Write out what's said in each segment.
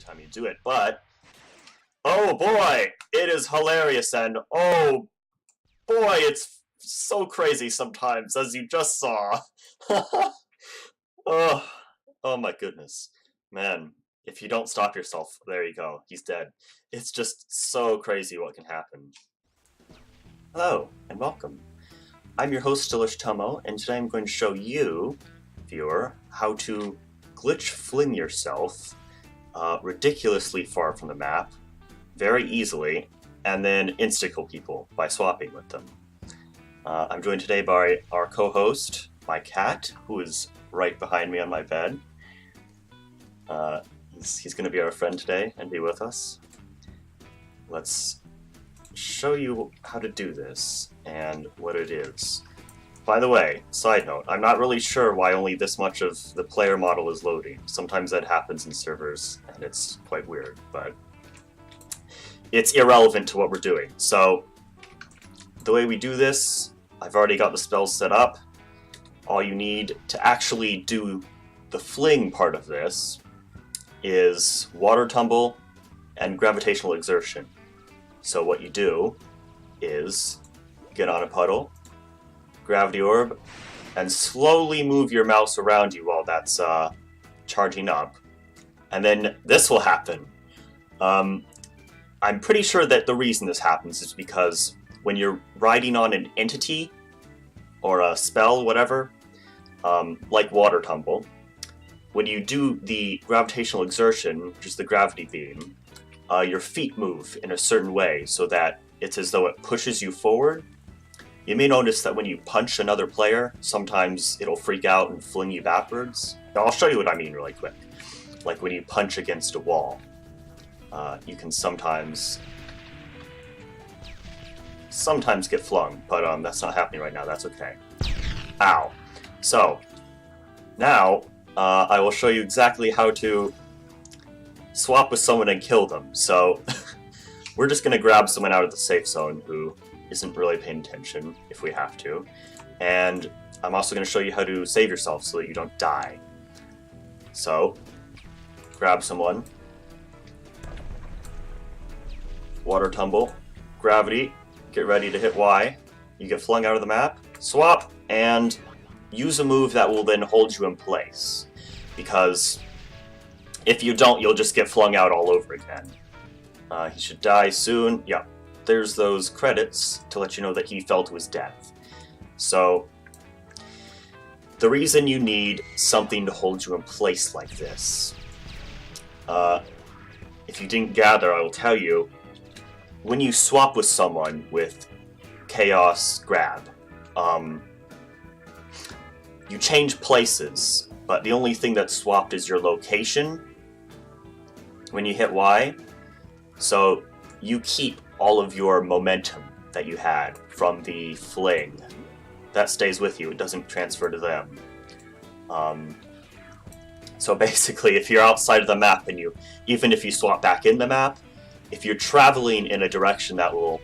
time you do it, but oh boy, it is hilarious, and oh boy, it's so crazy sometimes, as you just saw. Oh, oh my goodness. Man, if you don't stop yourself, there you go, he's dead. It's just so crazy what can happen. Hello, and welcome. I'm your host, Delish Tomo, and today I'm going to show you, viewer, how to glitch fling yourself ridiculously far from the map, very easily, and then insta-kill people by swapping with them. I'm joined today by our co-host, my cat, who is right behind me on my bed. He's going to be our friend today and be with us. Let's show you how to do this and what it is. By the way, side note, I'm not really sure why only this much of the player model is loading. Sometimes that happens in servers and it's quite weird, but it's irrelevant to what we're doing. So the way we do this, I've already got the spells set up. All you need to actually do the fling part of this is water tumble and gravitational exertion. So what you do is get on a puddle, gravity orb, and slowly move your mouse around you while that's charging up. And then this will happen. I'm pretty sure that the reason this happens is because when you're riding on an entity or a spell, whatever, like water tumble, when you do the gravitational exertion, which is the gravity beam, your feet move in a certain way so that it's as though it pushes you forward. You may notice that when you punch another player, sometimes it'll freak out and fling you backwards. Now I'll show you what I mean really quick. Like when you punch against a wall, you can sometimes get flung, but that's not happening right now, that's okay. Ow. So, now I will show you exactly how to swap with someone and kill them. So, we're just going to grab someone out of the safe zone who isn't really paying attention if we have to. And I'm also going to show you how to save yourself so that you don't die. So, grab someone. Water tumble. Gravity. Get ready to hit Y. You get flung out of the map. Swap. And use a move that will then hold you in place. Because if you don't, you'll just get flung out all over again. He should die soon. Yeah, there's those credits to let you know that he fell to his death. So, the reason you need something to hold you in place like this, if you didn't gather, I will tell you, when you swap with someone with Chaos Grab, you change places, but the only thing that's swapped is your location when you hit Y. So you keep all of your momentum that you had from the fling. That stays with you, it doesn't transfer to them. So basically, if you're outside of the map and even if you swap back in the map, if you're traveling in a direction that will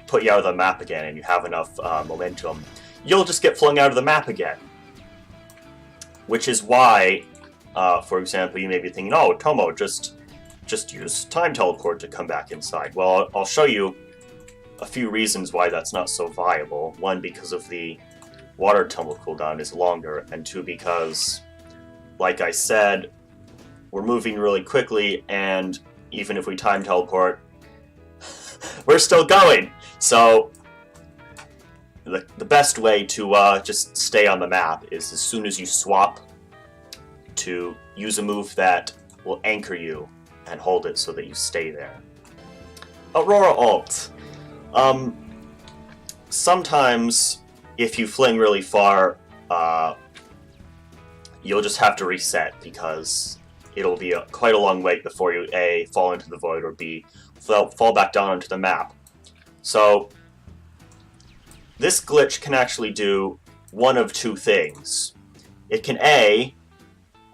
put you out of the map again and you have enough momentum, you'll just get flung out of the map again. Which is why, for example, you may be thinking, oh, Tomo, just use time teleport to come back inside. Well, I'll show you a few reasons why that's not so viable. One, because of the water tumble cooldown is longer, and two, because, like I said, we're moving really quickly, and even if we time teleport, we're still going! So, the best way to just stay on the map is as soon as you swap to use a move that will anchor you and hold it so that you stay there. Aurora ult. Sometimes, if you fling really far, you'll just have to reset because it'll be quite a long wait before you A, fall into the void, or B, fall back down onto the map. So, this glitch can actually do one of two things. It can A,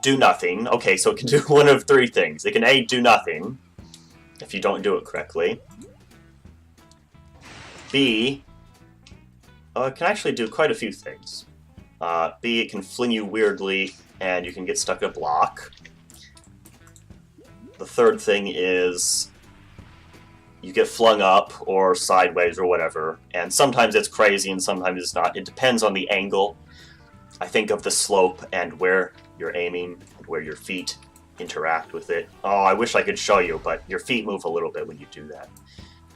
do nothing. Okay, so it can do one of three things. It can A, do nothing, if you don't do it correctly. B, it can actually do quite a few things. B, it can fling you weirdly, and you can get stuck in a block. the third thing is you get flung up or sideways or whatever, and sometimes it's crazy and sometimes it's not. It depends on the angle, I think, of the slope and where you're aiming and where your feet interact with it. Oh, I wish I could show you, but your feet move a little bit when you do that,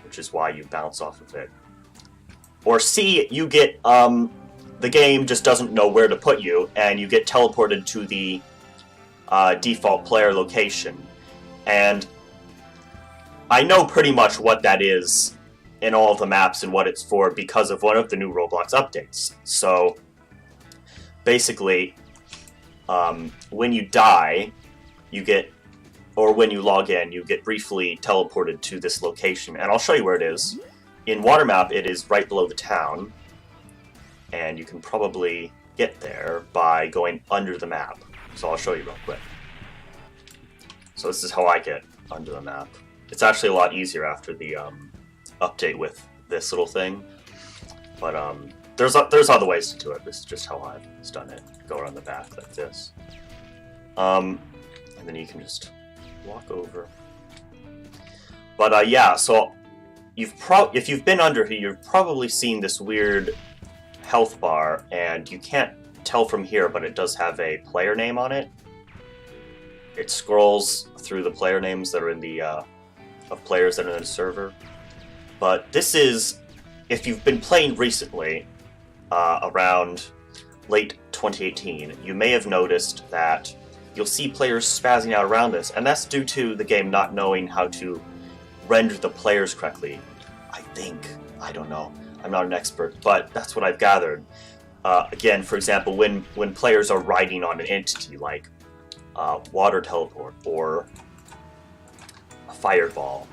which is why you bounce off of it. Or C, you get, the game just doesn't know where to put you, and you get teleported to the default player location. And I know pretty much what that is in all of the maps and what it's for because of one of the new Roblox updates. So, basically, when you die, you get, or when you log in, you get briefly teleported to this location. And I'll show you where it is. In Water Map, it is right below the town. And you can probably get there by going under the map. So I'll show you real quick. So this is how I get under the map. It's actually a lot easier after the update with this little thing. But there's other ways to do it. This is just how I've done it. Go around the back like this. And then you can just walk over. But yeah, so if you've been under here, you've probably seen this weird health bar, and you can't tell from here, but it does have a player name on it. It scrolls through the player names that are in the of players that are in the server. But this is, if you've been playing recently, around late 2018, you may have noticed that you'll see players spazzing out around this, and that's due to the game not knowing how to render the players correctly. I think. I don't know. I'm not an expert, but that's what I've gathered. Again, for example, when players are riding on an entity like water teleport or a fireball,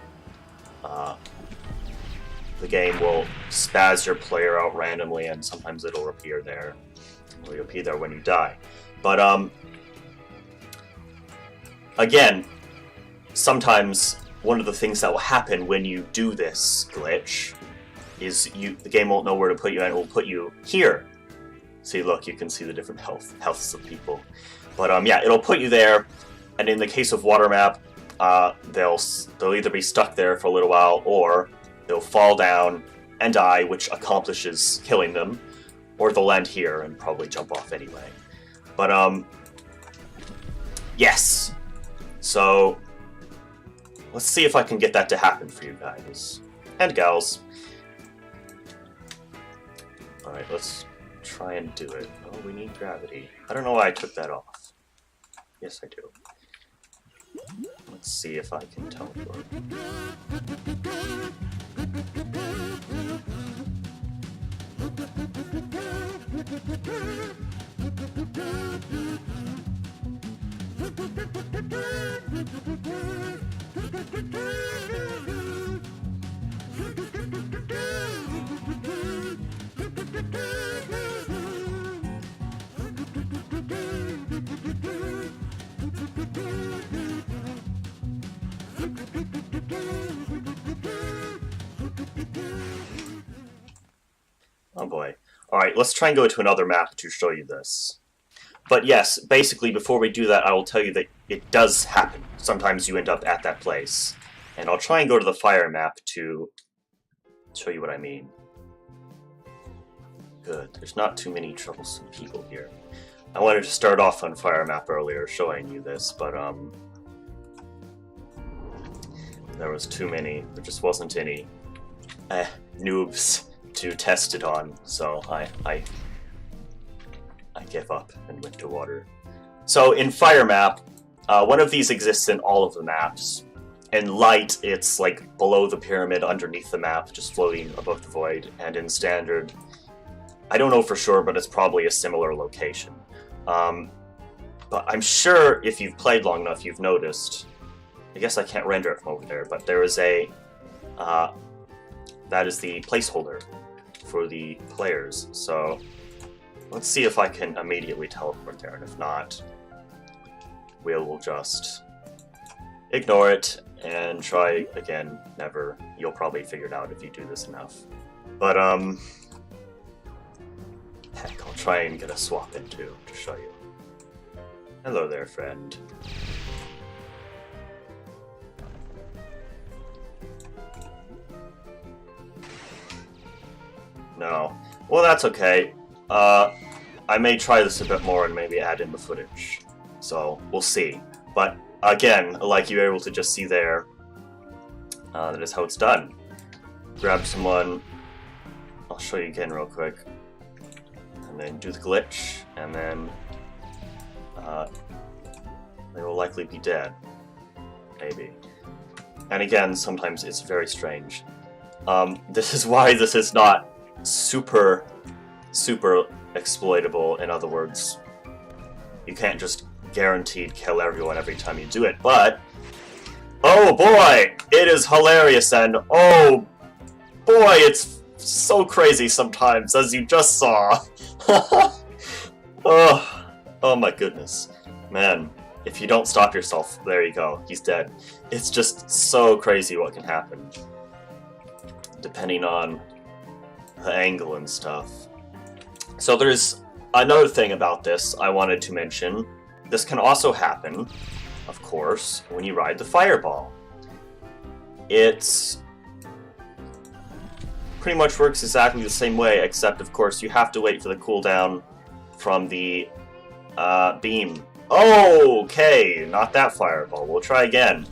the game will spaz your player out randomly, and sometimes it'll appear there, or you'll appear there when you die. But again, sometimes one of the things that will happen when you do this glitch is the game won't know where to put you, and it will put you here. See, look, you can see the different healths of people. But yeah, it'll put you there, and in the case of Water Map, they'll either be stuck there for a little while, or they'll fall down and die, which accomplishes killing them, or they'll land here and probably jump off anyway. But yes. So let's see if I can get that to happen for you guys and gals. Alright, let's try and do it. Oh, we need gravity. I don't know why I took that off. Yes, I do. Let's see if I can teleport. Oh boy. Alright, let's try and go to another map to show you this. But yes, basically before we do that, I will tell you that it does happen. Sometimes you end up at that place. And I'll try and go to the fire map to show you what I mean. Good. There's not too many troublesome people here. I wanted to start off on fire map earlier showing you this, but there was too many. There just wasn't any noobs to test it on, so I gave up and went to water. So in fire map, one of these exists in all of the maps. In light, it's like below the pyramid, underneath the map, just floating above the void. And in standard, I don't know for sure, but it's probably a similar location. But I'm sure if you've played long enough, you've noticed. I guess I can't render it from over there, but there is a that is the placeholder for the players. So let's see if I can immediately teleport there, and if not, we'll just ignore it and try again. Never. You'll probably figure it out if you do this enough. But heck, I'll try and get a swap in too to show you. Hello there, friend. No. Well, that's okay. I may try this a bit more and maybe add in the footage. So, we'll see. But, again, like you're able to just see there, that is how it's done. Grab someone. I'll show you again real quick. And then do the glitch, and then they will likely be dead. Maybe. And again, sometimes it's very strange. This is why this is not super exploitable. In other words, you can't just guaranteed kill everyone every time you do it, but oh boy, it is hilarious, and oh boy, it's so crazy sometimes, as you just saw. Oh my goodness. Man, if you don't stop yourself, there you go, he's dead. It's just so crazy what can happen, depending on the angle and stuff. So there's another thing about this I wanted to mention. This can also happen, of course, when you ride the fireball. It's pretty much works exactly the same way, except of course you have to wait for the cooldown from the beam. Oh, okay, not that fireball. We'll try again.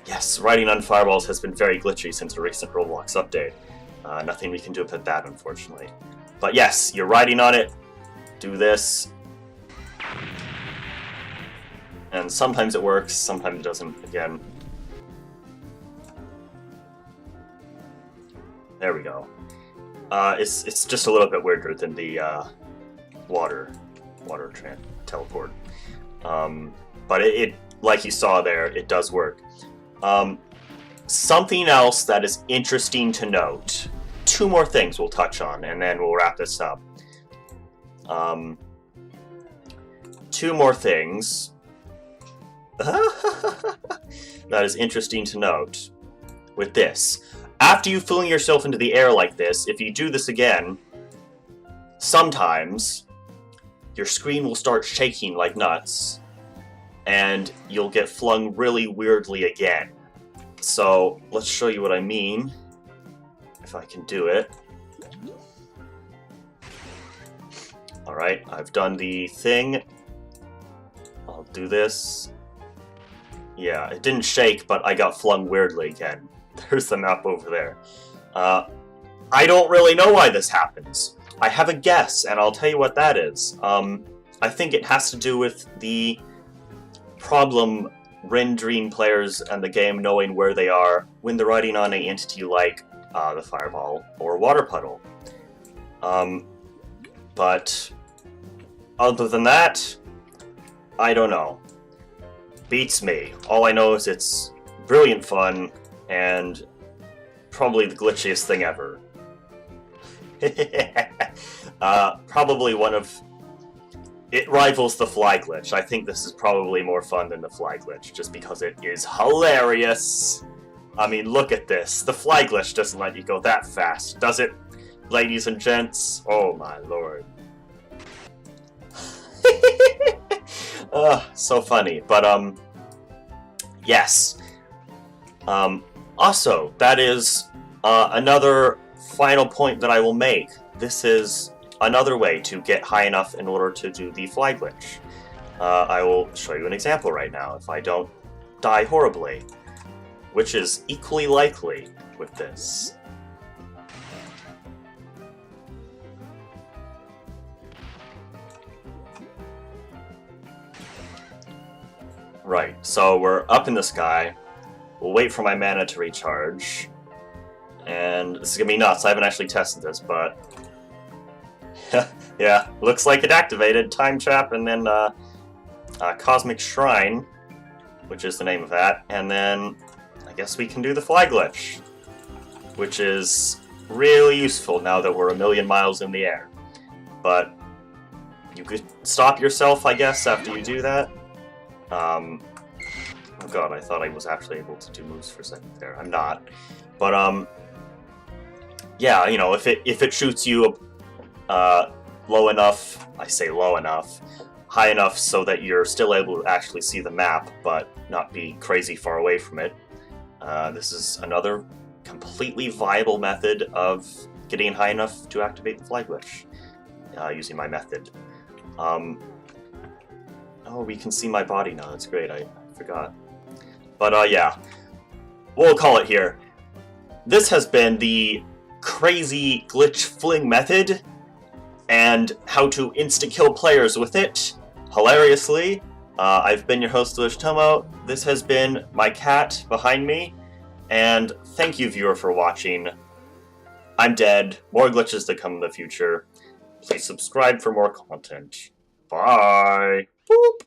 Yes, riding on fireballs has been very glitchy since a recent Roblox update. Nothing we can do about that, unfortunately. But yes, you're riding on it. Do this. And sometimes it works, sometimes it doesn't, again. There we go. It's just a little bit weirder than the water teleport. But it, like you saw there, it does work. Something else that is interesting to note. Two more things we'll touch on, and then we'll wrap this up. Two more things that is interesting to note with this. After you fling yourself into the air like this, if you do this again, sometimes your screen will start shaking like nuts, and you'll get flung really weirdly again. So, let's show you what I mean, if I can do it. Alright, I've done the thing. I'll do this. Yeah, it didn't shake, but I got flung weirdly again. There's the map over there. I don't really know why this happens. I have a guess, and I'll tell you what that is. I think it has to do with the problem rendering players and the game knowing where they are when they're riding on an entity like the fireball or water puddle. But other than that, I don't know. Beats me. All I know is it's brilliant fun and probably the glitchiest thing ever. Probably one of... It rivals the fly glitch. I think this is probably more fun than the fly glitch, just because it is hilarious. I mean, look at this. The fly glitch doesn't let you go that fast, does it, ladies and gents? Oh my lord. So funny. But, yes. Also, that is another final point that I will make. This is another way to get high enough in order to do the fly glitch. I will show you an example right now, if I don't die horribly, which is equally likely with this. Right, so we're up in the sky. We'll wait for my mana to recharge. And this is gonna be nuts. I haven't actually tested this, but... yeah, looks like it activated. Time Trap, and then Cosmic Shrine, which is the name of that. And then I guess we can do the fly glitch, which is really useful now that we're a million miles in the air. But you could stop yourself, I guess, after you do that. Oh god, I thought I was actually able to do moves for a second there. I'm not. But, yeah, you know, if it shoots you low enough, I say low enough, high enough so that you're still able to actually see the map, but not be crazy far away from it. This is another completely viable method of getting high enough to activate the fly glitch using my method. Oh, we can see my body now. That's great. I forgot. But yeah, we'll call it here. This has been the crazy glitch fling method and how to insta-kill players with it hilariously. I've been your host, Tomo. This has been my cat behind me, and thank you, viewer, for watching. I'm dead. More glitches to come in the future. Please subscribe for more content. Bye! Boop!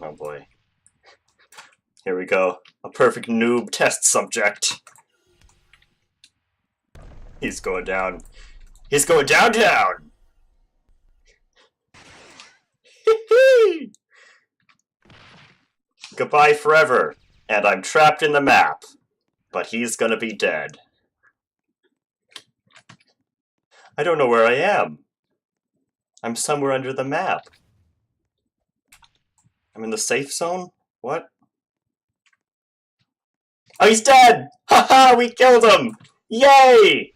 Oh boy. Here we go. A perfect noob test subject. He's going down. He's going downtown! Goodbye forever. And I'm trapped in the map. But he's gonna be dead. I don't know where I am. I'm somewhere under the map. I'm in the safe zone? What? Oh, he's dead! Haha, we killed him! Yay!